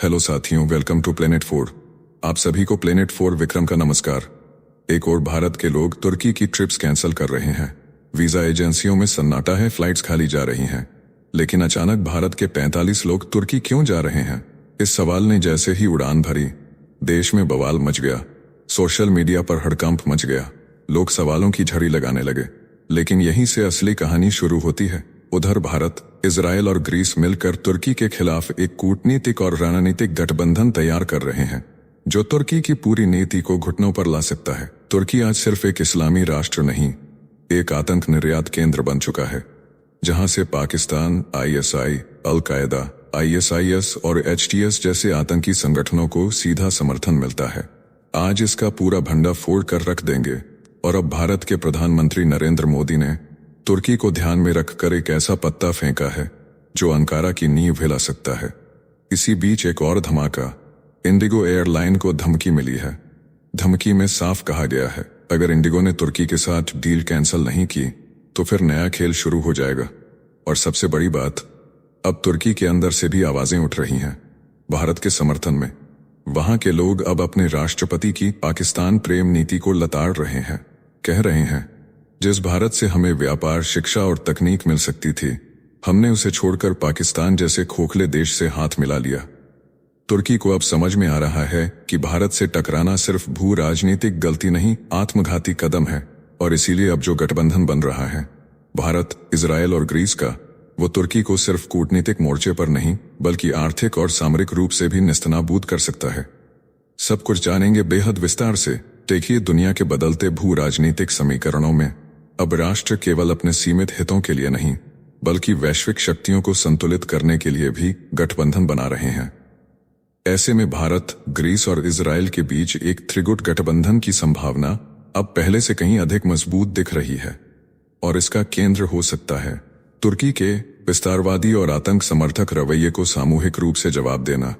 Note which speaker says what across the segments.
Speaker 1: Hello साथियों, welcome to planet 4। आप सभी को प्लेनेट 4 विक्रम का नमस्कार। एक और भारत के लोग तुर्की की ट्रिप्स कैंसिल कर रहे हैं। वीजा एजेंसियों में सन्नाटा है, फ्लाइट्स खाली जा रही हैं। लेकिन अचानक भारत के 45 लोग तुर्की क्यों जा रहे हैं? इस सवाल ने जैसे ही उड़ान भरी, देश में बवाल मच गया। सोशल मीडिया पर हड़कंप मच गया। लोग सवालों की झड़ी लगाने लगे। लेकिन यहीं से असली कहानी शुरू होती है। उधर भारत, इजराइल और ग्रीस मिलकर तुर्की के खिलाफ एक कूटनीतिक और रणनीतिक गठबंधन तैयार कर रहे हैं, जो तुर्की की पूरी नीति को घुटनों पर ला सकता है। तुर्की आज सिर्फ एक इस्लामी राष्ट्र नहीं, एक आतंक निर्यात केंद्र बन चुका है, जहां से पाकिस्तान, ISI, अल-कायदा, ISIS और HTS जैसे आतंकी संगठनों को सीधा समर्थन मिलता है। आज इसका पूरा भंडा फोड़ कर रख देंगे। और अब भारत के प्रधानमंत्री नरेंद्र मोदी ने तुर्की को ध्यान में रखकर एक ऐसा पत्ता फेंका है जो अंकारा की नींव हिला सकता है। इसी बीच एक और धमाका, इंडिगो एयरलाइन को धमकी मिली है। धमकी में साफ कहा गया है, अगर इंडिगो ने तुर्की के साथ डील कैंसिल नहीं की तो फिर नया खेल शुरू हो जाएगा। और सबसे बड़ी बात, अब तुर्की के अंदर से भी आवाजें उठ रही हैं भारत के समर्थन में। वहां के लोग अब अपने राष्ट्रपति की पाकिस्तान प्रेम नीति को लताड़ रहे हैं। कह रहे हैं, जिस भारत से हमें व्यापार, शिक्षा और तकनीक मिल सकती थी, हमने उसे छोड़कर पाकिस्तान जैसे खोखले देश से हाथ मिला लिया। तुर्की को अब समझ में आ रहा है कि भारत से टकराना सिर्फ भू राजनीतिक गलती नहीं, आत्मघाती कदम है। और इसीलिए अब जो गठबंधन बन रहा है भारत, इजराइल और ग्रीस का, वो तुर्की को सिर्फ कूटनीतिक मोर्चे पर नहीं बल्कि आर्थिक और सामरिक रूप से भी नेस्तनाबूद कर सकता है। सब कुछ जानेंगे बेहद विस्तार से। देखिए, दुनिया के बदलते भू राजनीतिक समीकरणों में अब राष्ट्र केवल अपने सीमित हितों के लिए नहीं बल्कि वैश्विक शक्तियों को संतुलित करने के लिए भी गठबंधन बना रहे हैं। ऐसे में भारत, ग्रीस और इजराइल के बीच एक त्रिगुट गठबंधन की संभावना अब पहले से कहीं अधिक मजबूत दिख रही है। और इसका केंद्र हो सकता है तुर्की के विस्तारवादी और आतंक समर्थक रवैये को सामूहिक रूप से जवाब देना।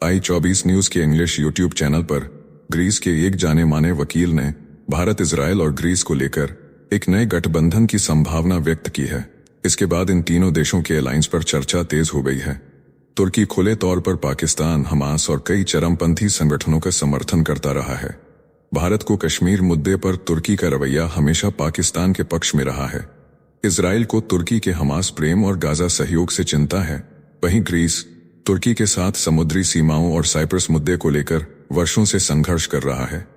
Speaker 1: I24 न्यूज के इंग्लिश यूट्यूब चैनल पर ग्रीस के एक जाने माने वकील ने भारत, इजराइल और ग्रीस को लेकर एक नए गठबंधन की संभावना व्यक्त की है। इसके बाद इन तीनों देशों के अलायंस पर चर्चा तेज हो गई है। तुर्की खुले तौर पर पाकिस्तान, हमास और कई चरमपंथी संगठनों का समर्थन करता रहा है। भारत को कश्मीर मुद्दे पर तुर्की का रवैया हमेशा पाकिस्तान के पक्ष में रहा है। इजराइल को तुर्की के हमास प्रेम और गाजा सहयोग से चिंता है। वहीं ग्रीस तुर्की के साथ समुद्री सीमाओं और साइप्रस मुद्दे को लेकर वर्षों से संघर्ष कर रहा है।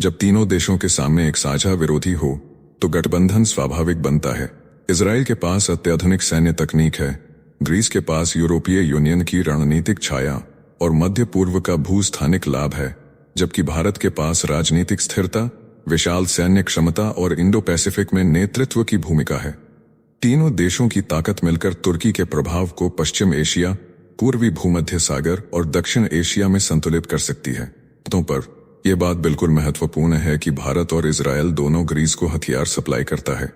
Speaker 1: जब तीनों देशों के सामने एक साझा विरोधी हो तो गठबंधन स्वाभाविक बनता है। इजराइल के पास अत्याधुनिक सैन्य तकनीक है, ग्रीस के पास यूरोपीय यूनियन की रणनीतिक छाया और मध्य पूर्व का भूस्थानिक लाभ है, जबकि भारत के पास राजनीतिक स्थिरता, विशाल सैन्य क्षमता और इंडो पैसिफिक में नेतृत्व की भूमिका है। तीनों देशों की ताकत मिलकर तुर्की के प्रभाव को पश्चिम एशिया, पूर्वी भूमध्य सागर और दक्षिण एशिया में संतुलित कर सकती है। तो पर यह बात बिल्कुल महत्वपूर्ण है कि भारत और इजराइल दोनों ग्रीस को हथियार सप्लाई करता है,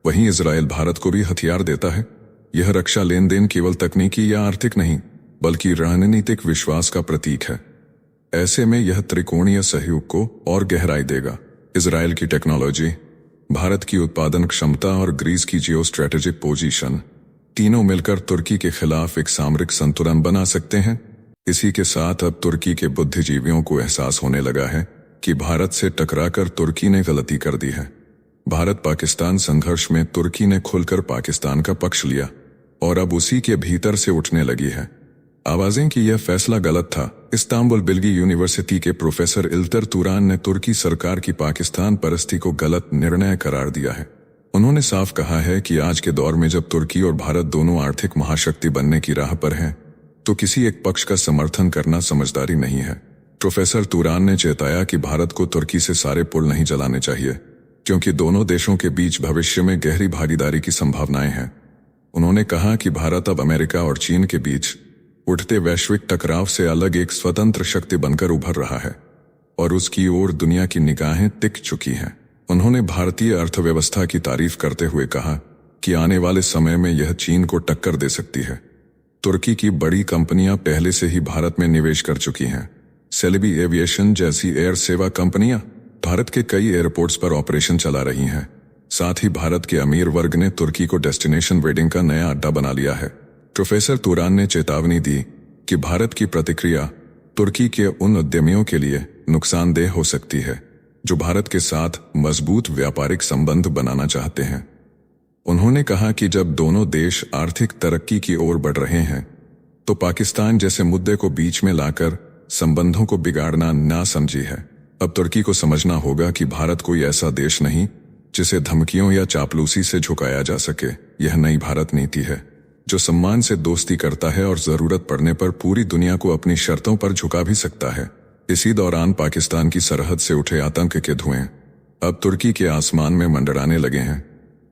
Speaker 1: वहीं इजराइल भारत को भी हथियार देता है। यह रक्षा लेन देन केवल तकनीकी या आर्थिक नहीं बल्कि रणनीतिक विश्वास का प्रतीक है। ऐसे में यह त्रिकोणीय सहयोग को और गहराई देगा। इजराइल की टेक्नोलॉजी, भारत की उत्पादन क्षमता और ग्रीस की जियो स्ट्रेटेजिक पोजीशन, तीनों मिलकर तुर्की के खिलाफ एक सामरिक संतुलन बना सकते हैं। इसी के साथ अब तुर्की के बुद्धिजीवियों को एहसास होने लगा है कि भारत से टकराकर तुर्की ने गलती कर दी है। भारत पाकिस्तान संघर्ष में तुर्की ने खुलकर पाकिस्तान का पक्ष लिया और अब उसी के भीतर से उठने लगी है आवाजें कि यह फैसला गलत था। इस्तांबुल बिल्गी यूनिवर्सिटी के प्रोफेसर इल्तर तुरान ने तुर्की सरकार की पाकिस्तान परस्ती को गलत निर्णय करार दिया है। उन्होंने साफ कहा है कि आज के दौर में जब तुर्की और भारत दोनों आर्थिक महाशक्ति बनने की राह पर हैं, तो किसी एक पक्ष का समर्थन करना समझदारी नहीं है। प्रोफेसर तुरान ने चेताया कि भारत को तुर्की से सारे पुल नहीं जलाने चाहिए, क्योंकि दोनों देशों के बीच भविष्य में गहरी भागीदारी की संभावनाएं हैं। उन्होंने कहा कि भारत अब अमेरिका और चीन के बीच उठते वैश्विक टकराव से अलग एक स्वतंत्र शक्ति बनकर उभर रहा है और उसकी ओर दुनिया की निगाहें टिक चुकी हैं। उन्होंने भारतीय अर्थव्यवस्था की तारीफ करते हुए कहा कि आने वाले समय में यह चीन को टक्कर दे सकती है। तुर्की की बड़ी कंपनियां पहले से ही भारत में निवेश कर चुकी हैं। सेलेबी एविएशन जैसी एयर सेवा कंपनियां भारत के कई एयरपोर्ट्स पर ऑपरेशन चला रही हैं। साथ ही भारत के अमीर वर्ग ने तुर्की को डेस्टिनेशन वेडिंग का नया अड्डा बना लिया है। प्रोफेसर तुरान ने चेतावनी दी कि भारत की प्रतिक्रिया तुर्की के उन उद्यमियों के लिए नुकसानदेह हो सकती है जो भारत के साथ मजबूत व्यापारिक संबंध बनाना चाहते हैं। उन्होंने कहा कि जब दोनों देश आर्थिक तरक्की की ओर बढ़ रहे हैं तो पाकिस्तान जैसे मुद्दे को बीच में लाकर संबंधों को बिगाड़ना ना समझी है। अब तुर्की को समझना होगा कि भारत कोई ऐसा देश नहीं जिसे धमकियों या चापलूसी से झुकाया जा सके। यह नई भारत नीति है जो सम्मान से दोस्ती करता है और जरूरत पड़ने पर पूरी दुनिया को अपनी शर्तों पर झुका भी सकता है। इसी दौरान पाकिस्तान की सरहद से उठे आतंक के धुएं अब तुर्की के आसमान में मंडराने लगे हैं।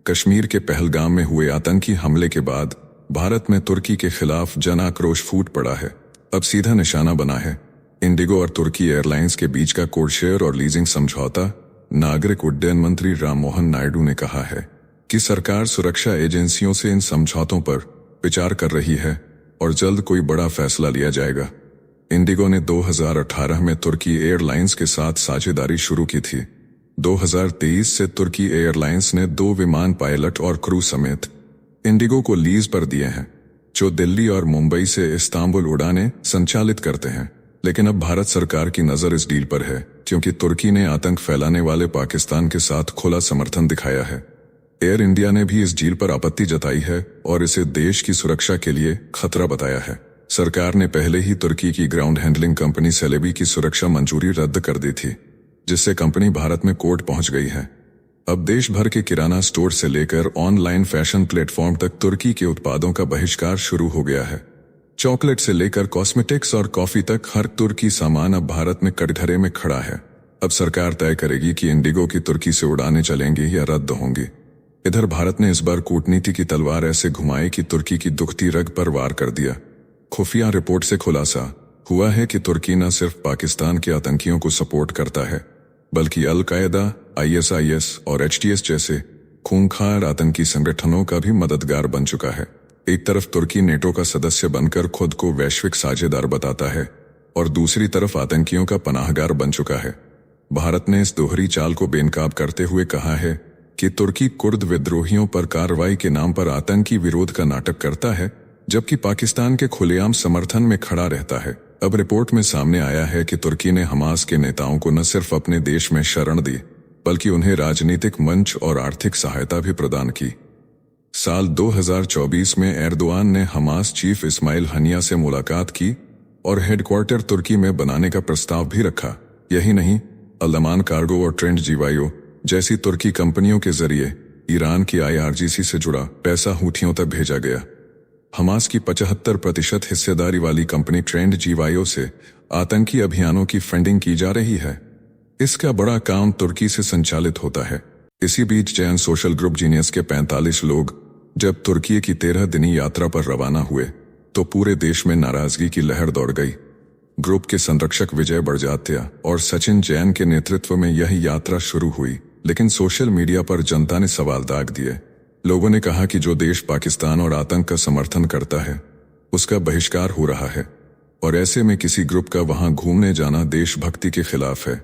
Speaker 1: कश्मीर के पहलगाम में हुए आतंकी हमले के बाद भारत में तुर्की के खिलाफ जन आक्रोश फूट पड़ा है। अब सीधा निशाना बना है। इंडिगो और तुर्की एयरलाइंस के बीच का कोड शेयर और लीजिंग समझौता। नागरिक उड्डयन मंत्री राम मोहन नायडू ने कहा है कि सरकार सुरक्षा एजेंसियों से इन समझौतों पर विचार कर रही है और जल्द कोई बड़ा फैसला लिया जाएगा। इंडिगो ने 2018 में तुर्की एयरलाइंस के साथ साझेदारी शुरू की थी। 2023 से तुर्की एयरलाइंस ने 2 विमान पायलट और क्रू समेत इंडिगो को लीज पर दिए हैं जो दिल्ली और मुंबई से इस्तांबुल उड़ानें संचालित करते हैं। लेकिन अब भारत सरकार की नजर इस डील पर है क्योंकि तुर्की ने आतंक फैलाने वाले पाकिस्तान के साथ खुला समर्थन दिखाया है। एयर इंडिया ने भी इस डील पर आपत्ति जताई है और इसे देश की सुरक्षा के लिए खतरा बताया है। सरकार ने पहले ही तुर्की की ग्राउंड हैंडलिंग कंपनी सेलेबी की सुरक्षा मंजूरी रद्द कर दी थी, जिससे कंपनी भारत में कोर्ट पहुंच गई है। अब देश भर के किराना स्टोर से लेकर ऑनलाइन फैशन प्लेटफॉर्म तक तुर्की के उत्पादों का बहिष्कार शुरू हो गया है। चॉकलेट से लेकर कॉस्मेटिक्स और कॉफी तक हर तुर्की सामान अब भारत में कटघरे में खड़ा है। अब सरकार तय करेगी कि इंडिगो की तुर्की से उड़ानें चलेंगी या रद्द होंगी। इधर भारत ने इस बार कूटनीति की तलवार ऐसे घुमाई कि तुर्की की दुखती रग पर वार कर दिया। खुफिया रिपोर्ट से खुलासा हुआ है कि तुर्की न सिर्फ पाकिस्तान के आतंकियों को सपोर्ट करता है बल्कि अल-कायदा, ISIS और HTS जैसे खूंखार आतंकी संगठनों का भी मददगार बन चुका है। एक तरफ तुर्की नेटो का सदस्य बनकर खुद को वैश्विक साझेदार बताता है और दूसरी तरफ आतंकियों का पनाहगार बन चुका है। भारत ने इस दोहरी चाल को बेनकाब करते हुए कहा है कि तुर्की कुर्द विद्रोहियों पर कार्रवाई के नाम पर आतंकी विरोध का नाटक करता है, जबकि पाकिस्तान के खुलेआम समर्थन में खड़ा रहता है। अब रिपोर्ट में सामने आया है कि तुर्की ने हमास के नेताओं को न सिर्फ अपने देश में शरण दी बल्कि उन्हें राजनीतिक मंच और आर्थिक सहायता भी प्रदान की। साल 2024 में एर्दोआन ने हमास चीफ इस्माइल हनिया से मुलाकात की और हेडक्वार्टर तुर्की में बनाने का प्रस्ताव भी रखा। यही नहीं, अल-अमान कार्गो और ट्रेंड जीवायो जैसी तुर्की कंपनियों के जरिए ईरान की IRGC से जुड़ा पैसा हूथियों तक भेजा गया। हमास की 75% हिस्सेदारी वाली कंपनी ट्रेंड जीवायो से आतंकी अभियानों की फंडिंग की जा रही है। इसका बड़ा काम तुर्की से संचालित होता है। इसी बीच जैन सोशल ग्रुप जीनियस के 45 लोग जब तुर्की की 13 दिनी यात्रा पर रवाना हुए तो पूरे देश में नाराजगी की लहर दौड़ गई। ग्रुप के संरक्षक विजय बड़जात्या और सचिन जैन के नेतृत्व में यह यात्रा शुरू हुई, लेकिन सोशल मीडिया पर जनता ने सवाल दाग दिए। लोगों ने कहा कि जो देश पाकिस्तान और आतंक का समर्थन करता है उसका बहिष्कार हो रहा है और ऐसे में किसी ग्रुप का वहां घूमने जाना देशभक्ति के खिलाफ है।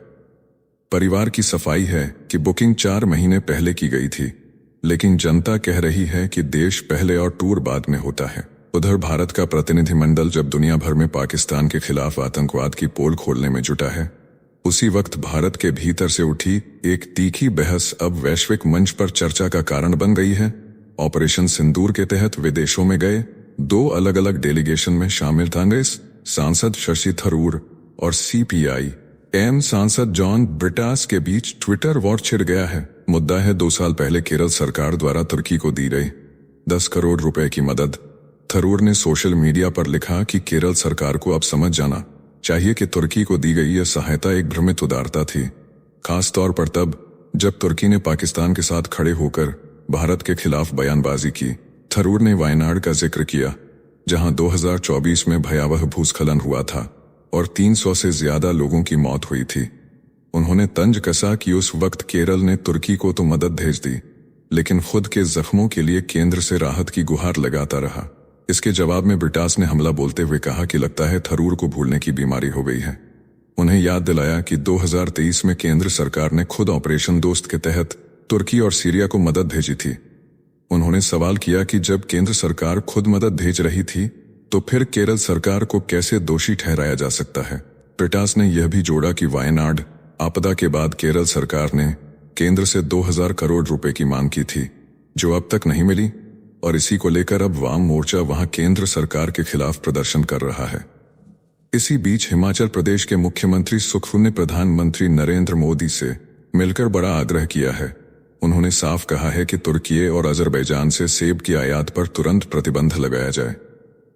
Speaker 1: परिवार की सफाई है कि बुकिंग 4 महीने पहले की गई थी, लेकिन जनता कह रही है कि देश पहले और टूर बाद में होता है। उधर भारत का प्रतिनिधिमंडल जब दुनिया भर में पाकिस्तान के खिलाफ आतंकवाद की पोल खोलने में जुटा है, उसी वक्त भारत के भीतर से उठी एक तीखी बहस अब वैश्विक मंच पर चर्चा का कारण बन गई है। ऑपरेशन सिंदूर के तहत विदेशों में गए 2 अलग अलग डेलीगेशन में शामिल कांग्रेस सांसद शशि थरूर और CPI-M सांसद जॉन ब्रिटास के बीच ट्विटर वॉर छिड़ गया है। मुद्दा है 2 साल पहले केरल सरकार द्वारा तुर्की को दी गई 10 करोड़ रुपए की मदद। थरूर ने सोशल मीडिया पर लिखा कि केरल सरकार को अब समझ जाना चाहिए कि तुर्की को दी गई यह सहायता एक भ्रमित उदारता थी, खास तौर पर तब जब तुर्की ने पाकिस्तान के साथ खड़े होकर भारत के खिलाफ बयानबाजी की। थरूर ने वायनाड का जिक्र किया, जहां 2024 में भयावह भूस्खलन हुआ था और 300 से ज्यादा लोगों की मौत हुई थी। उन्होंने तंज कसा कि उस वक्त केरल ने तुर्की को तो मदद भेज दी, लेकिन खुद के जख्मों के लिए केंद्र से राहत की गुहार लगाता रहा। इसके जवाब में ब्रिटास ने हमला बोलते हुए कहा कि लगता है थरूर को भूलने की बीमारी हो गई है। उन्हें याद दिलाया कि 2023 में केंद्र सरकार ने खुद ऑपरेशन दोस्त के तहत तुर्की और सीरिया को मदद भेजी थी। उन्होंने सवाल किया कि जब केंद्र सरकार खुद मदद भेज रही थी तो फिर केरल सरकार को कैसे दोषी ठहराया जा सकता है? ब्रिटास ने यह भी जोड़ा कि वायनाड आपदा के बाद केरल सरकार ने केंद्र से 2000 करोड़ रुपए की मांग की थी, जो अब तक नहीं मिली, और इसी को लेकर अब वाम मोर्चा वहां केंद्र सरकार के खिलाफ प्रदर्शन कर रहा है। इसी बीच हिमाचल प्रदेश के मुख्यमंत्री सुखविंदर ने प्रधानमंत्री नरेंद्र मोदी से मिलकर बड़ा आग्रह किया है। उन्होंने साफ कहा है कि तुर्की और अजरबैजान से सेब की आयात पर तुरंत प्रतिबंध लगाया जाए।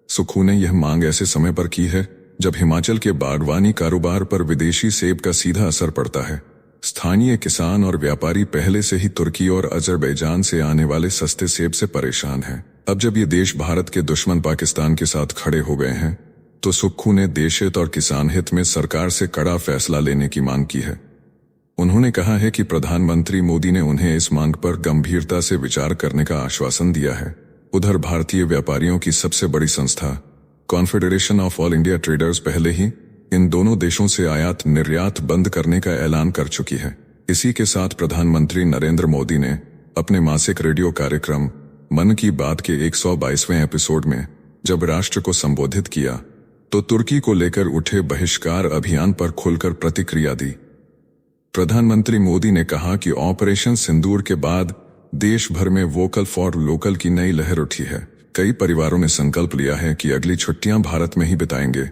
Speaker 1: सुखू ने यह मांग ऐसे समय पर की है जब हिमाचल के बागवानी कारोबार पर विदेशी सेब का सीधा असर पड़ता है। स्थानीय किसान और व्यापारी पहले से ही तुर्की और अजरबैजान से आने वाले सस्ते सेब से परेशान हैं। अब जब ये देश भारत के दुश्मन पाकिस्तान के साथ खड़े हो गए हैं, तो सुक्खू ने देश हित और किसान हित में सरकार से कड़ा फैसला लेने की मांग की है। उन्होंने कहा है कि प्रधानमंत्री मोदी ने उन्हें इस मांग पर गंभीरता से विचार करने का आश्वासन दिया है। उधर भारतीय व्यापारियों की सबसे बड़ी संस्था confederation of all India traders पहले ही इन दोनों देशों से आयात निर्यात बंद करने का ऐलान कर चुकी है। इसी के साथ प्रधानमंत्री नरेंद्र मोदी ने अपने मासिक रेडियो कार्यक्रम मन की बात के 122वें एपिसोड में जब राष्ट्र को संबोधित किया, तो तुर्की को लेकर उठे बहिष्कार अभियान पर खुलकर प्रतिक्रिया दी। प्रधानमंत्री मोदी ने कहा कि ऑपरेशन सिंदूर के बाद देश भर में वोकल फॉर लोकल की नई लहर उठी है। कई परिवारों ने संकल्प लिया है कि अगली छुट्टियां भारत में ही बिताएंगे।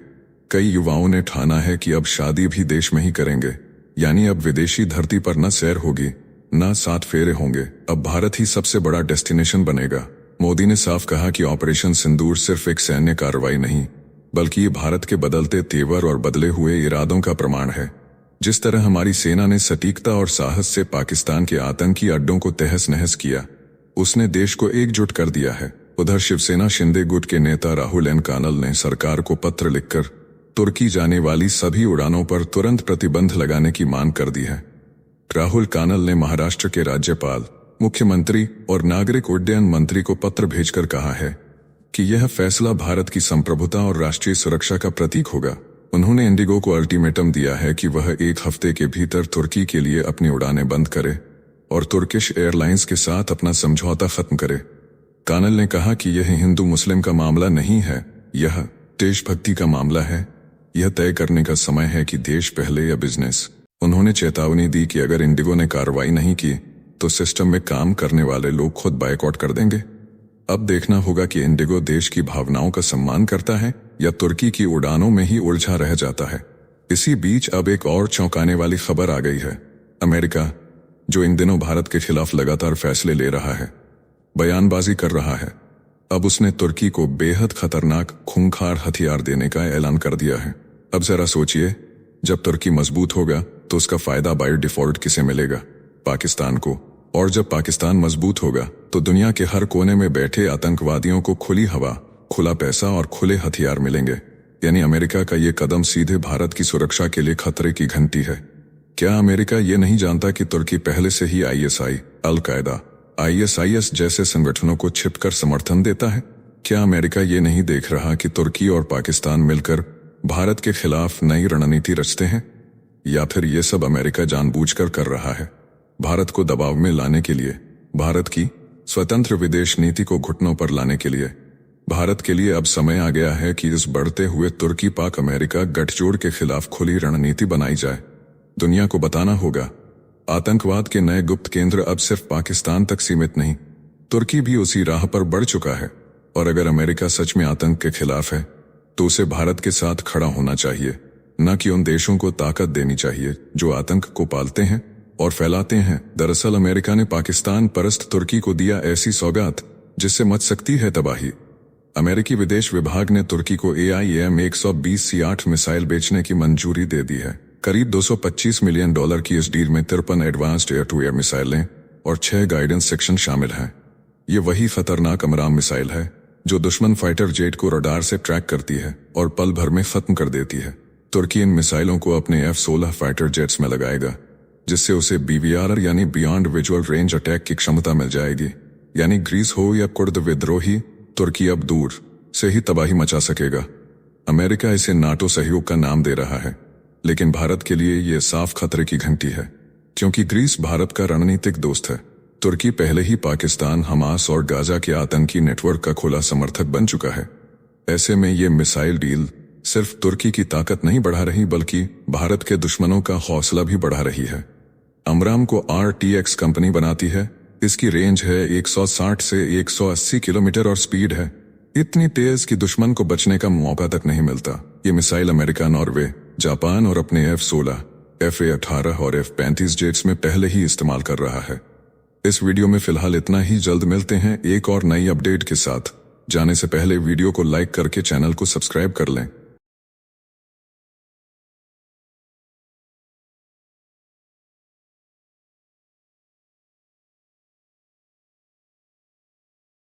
Speaker 1: कई युवाओं ने ठाना है कि अब शादी भी देश में ही करेंगे, यानी अब विदेशी धरती पर न सैर होगी, न 7 फेरे होंगे। अब भारत ही सबसे बड़ा डेस्टिनेशन बनेगा। मोदी ने साफ कहा कि ऑपरेशन सिंदूर सिर्फ एक सैन्य कार्रवाई नहीं, बल्कि ये भारत के बदलते तेवर और बदले हुए इरादों का प्रमाण है। जिस तरह हमारी सेना ने सटीकता और साहस से पाकिस्तान के आतंकी अड्डों को तहस नहस किया, उसने देश को एकजुट कर दिया है। उधर शिवसेना शिंदे गुट के नेता राहुल एन कानल ने सरकार को पत्र लिखकर तुर्की जाने वाली सभी उड़ानों पर तुरंत प्रतिबंध लगाने की मांग कर दी है। राहुल कानल ने महाराष्ट्र के राज्यपाल, मुख्यमंत्री और नागरिक उड्डयन मंत्री को पत्र भेजकर कहा है कि यह फैसला भारत की संप्रभुता और राष्ट्रीय सुरक्षा का प्रतीक होगा। उन्होंने इंडिगो को अल्टीमेटम दिया है कि वह 1 हफ्ते के भीतर तुर्की के लिए अपनी उड़ानें बंद करे और तुर्किश एयरलाइंस के साथ अपना समझौता खत्म करे। कानल ने कहा कि यह हिंदू मुस्लिम का मामला नहीं है, यह देशभक्ति का मामला है। यह तय करने का समय है कि देश पहले या बिजनेस। उन्होंने चेतावनी दी कि अगर इंडिगो ने कार्रवाई नहीं की तो सिस्टम में काम करने वाले लोग खुद बायकॉट कर देंगे। अब देखना होगा कि इंडिगो देश की भावनाओं का सम्मान करता है या तुर्की की उड़ानों में ही उलझा रह जाता है। इसी बीच अब एक और चौंकाने वाली खबर आ गई है। अमेरिका, जो इन दिनों भारत के खिलाफ लगातार फैसले ले रहा है, बयानबाजी कर रहा है, अब उसने तुर्की को बेहद खतरनाक खूंखार हथियार देने का ऐलान कर दिया है। अब जरा सोचिए, जब तुर्की मजबूत होगा तो उसका फायदा बाय डिफॉल्ट किसे मिलेगा? पाकिस्तान को। और जब पाकिस्तान मजबूत होगा तो दुनिया के हर कोने में बैठे आतंकवादियों को खुली हवा, खुला पैसा और खुले हथियार मिलेंगे। यानी अमेरिका का ये कदम सीधे भारत की सुरक्षा के लिए खतरे की घंटी है। क्या अमेरिका ये नहीं जानता कि तुर्की पहले से ही ISI, अल-कायदा, ISIS जैसे संगठनों को छिपकर समर्थन देता है? क्या अमेरिका ये नहीं देख रहा कि तुर्की और पाकिस्तान मिलकर भारत के खिलाफ नई रणनीति रचते हैं? या फिर ये सब अमेरिका जानबूझकर कर रहा है, भारत को दबाव में लाने के लिए, भारत की स्वतंत्र विदेश नीति को घुटनों पर लाने के लिए? भारत के लिए अब समय आ गया है कि इस बढ़ते हुए तुर्की पाक अमेरिका गठजोड़ के खिलाफ खुली रणनीति बनाई जाए। दुनिया को बताना होगा, आतंकवाद के नए गुप्त केंद्र अब सिर्फ पाकिस्तान तक सीमित नहीं, तुर्की भी उसी राह पर बढ़ चुका है। और अगर अमेरिका सच में आतंक के खिलाफ है तो उसे भारत के साथ खड़ा होना चाहिए, न कि उन देशों को ताकत देनी चाहिए जो आतंक को पालते हैं और फैलाते हैं। दरअसल अमेरिका ने पाकिस्तान परस्त तुर्की को दिया ऐसी सौगात जिससे मच सकती है तबाही। अमेरिकी विदेश विभाग ने तुर्की को AIM-120 C8 मिसाइल बेचने की मंजूरी दे दी है। करीब $225 मिलियन की इस डील में 53 एडवांस्ड एयर टू एयर मिसाइलें और 6 गाइडेंस सेक्शन शामिल हैं। ये वही खतरनाक अमराम मिसाइल है जो दुश्मन फाइटर जेट को रडार से ट्रैक करती है और पल भर में खत्म कर देती है। तुर्की इन मिसाइलों को अपने F-16 फाइटर जेट्स में लगाएगा, जिससे उसे BVR यानी बियॉन्ड विजुअल रेंज अटैक की क्षमता मिल जाएगी। यानी ग्रीस हो या कुर्द विद्रोही, तुर्की अब दूर से ही तबाही मचा सकेगा। अमेरिका इसे नाटो सहयोग का नाम दे रहा है, लेकिन भारत के लिए यह साफ खतरे की घंटी है, क्योंकि ग्रीस भारत का रणनीतिक दोस्त है। तुर्की पहले ही पाकिस्तान, हमास और गाजा के आतंकी नेटवर्क का खुला समर्थक बन चुका है। ऐसे में ये मिसाइल डील सिर्फ तुर्की की ताकत नहीं बढ़ा रही बल्कि भारत के दुश्मनों का हौसला भी बढ़ा रही है। अमराम को RTX कंपनी बनाती है। इसकी रेंज है 160 से 180 किलोमीटर और स्पीड है इतनी तेज कि दुश्मन को बचने का मौका तक नहीं मिलता। ये मिसाइल अमेरिका, नॉर्वे, जापान और अपने F-16, FA-18 और F-35 जेट्स में पहले ही इस्तेमाल कर रहा है। इस वीडियो में फिलहाल इतना ही। जल्द मिलते हैं एक और नई अपडेट के साथ। जाने से पहले वीडियो को लाइक करके चैनल को सब्सक्राइब कर लें।